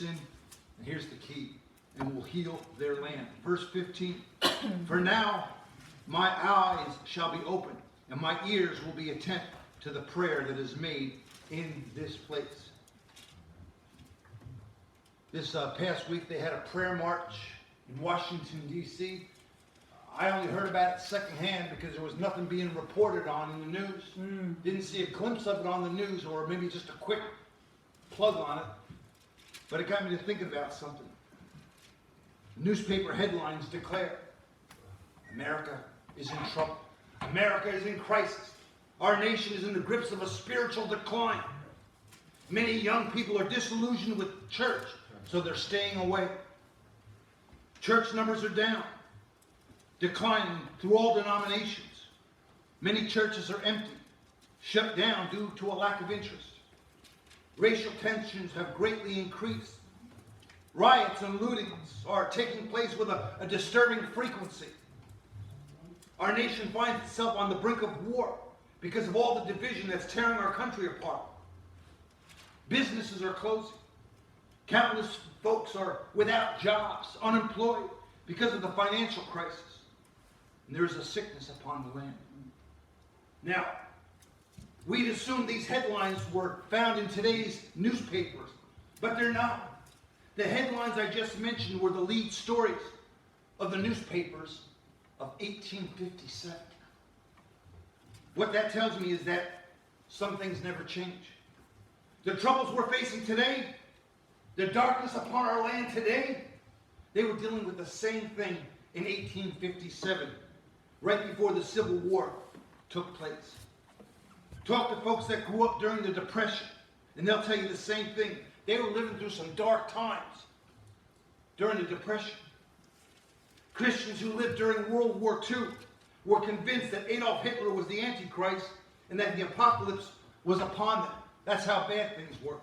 And here's the key, and will heal their land. Verse 15, for now my eyes shall be open, and my ears will be attentive to the prayer that is made in this place. This past week they had a prayer march in Washington, D.C. I only heard about it secondhand because there was nothing being reported on in the news. Didn't see a glimpse of it on the news, or maybe just a quick plug on it. But it got me to thinking about something. Newspaper headlines declare, America is in trouble. America is in crisis. Our nation is in the grips of a spiritual decline. Many young people are disillusioned with church, so they're staying away. Church numbers are down, declining through all denominations. Many churches are empty, shut down due to a lack of interest. Racial tensions have greatly increased. Riots and lootings are taking place with a disturbing frequency. Our nation finds itself on the brink of war because of all the division that's tearing our country apart. Businesses are closing. Countless folks are without jobs, unemployed because of the financial crisis. And there is a sickness upon the land. Now, we'd assume these headlines were found in today's newspapers, but they're not. The headlines I just mentioned were the lead stories of the newspapers of 1857. What that tells me is that some things never change. The troubles we're facing today, the darkness upon our land today, they were dealing with the same thing in 1857, right before the Civil War took place. Talk to folks that grew up during the Depression, and they'll tell you the same thing. They were living through some dark times during the Depression. Christians who lived during World War II were convinced that Adolf Hitler was the Antichrist and that the apocalypse was upon them. That's how bad things were.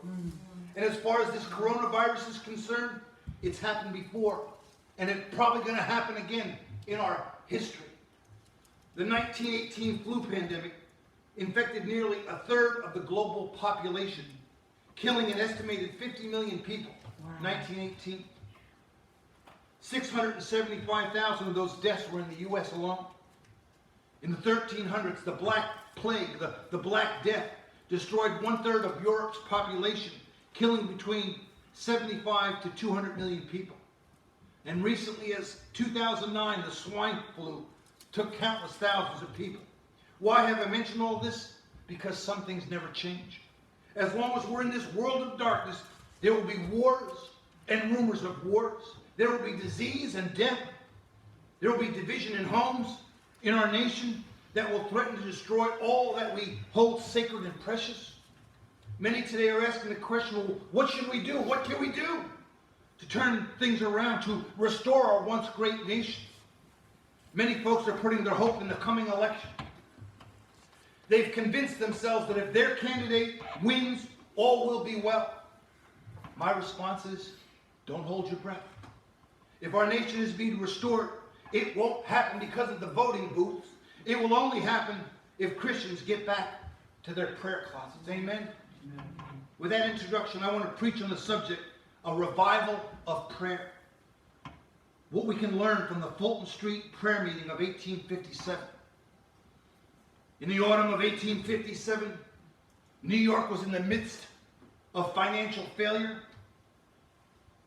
And as far as this coronavirus is concerned, it's happened before, and it's probably going to happen again in our history. The 1918 flu pandemic infected nearly a third of the global population, killing an estimated 50 million people. Wow. 1918. 675,000 of those deaths were in the U.S. alone. In the 1300s, the Black Plague, the Black Death, destroyed 1/3 of Europe's population, killing between 75 to 200 million people. And recently as 2009, the swine flu took countless thousands of people. Why have I mentioned all this? Because some things never change. As long as we're in this world of darkness, there will be wars and rumors of wars. There will be disease and death. There will be division in homes, in our nation, that will threaten to destroy all that we hold sacred and precious. Many today are asking the question, well, what should we do? What can we do to turn things around, to restore our once great nation? Many folks are putting their hope in the coming election. They've convinced themselves that if their candidate wins, all will be well. My response is, don't hold your breath. If our nation is being restored, it won't happen because of the voting booths. It will only happen if Christians get back to their prayer closets. Amen? Amen. With that introduction, I want to preach on the subject, a revival of prayer. What we can learn from the Fulton Street prayer meeting of 1857. In the autumn of 1857, New York was in the midst of financial failure,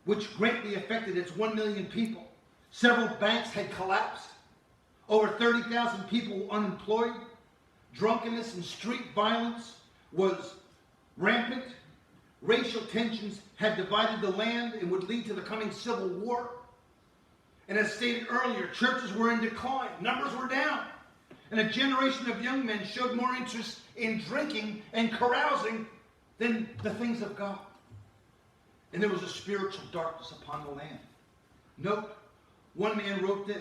which greatly affected its 1 million people. Several banks had collapsed. Over 30,000 people were unemployed. Drunkenness and street violence was rampant. Racial tensions had divided the land and would lead to the coming Civil War. And as stated earlier, churches were in decline. Numbers were down. And a generation of young men showed more interest in drinking and carousing than the things of God. And there was a spiritual darkness upon the land. Note, one man wrote this: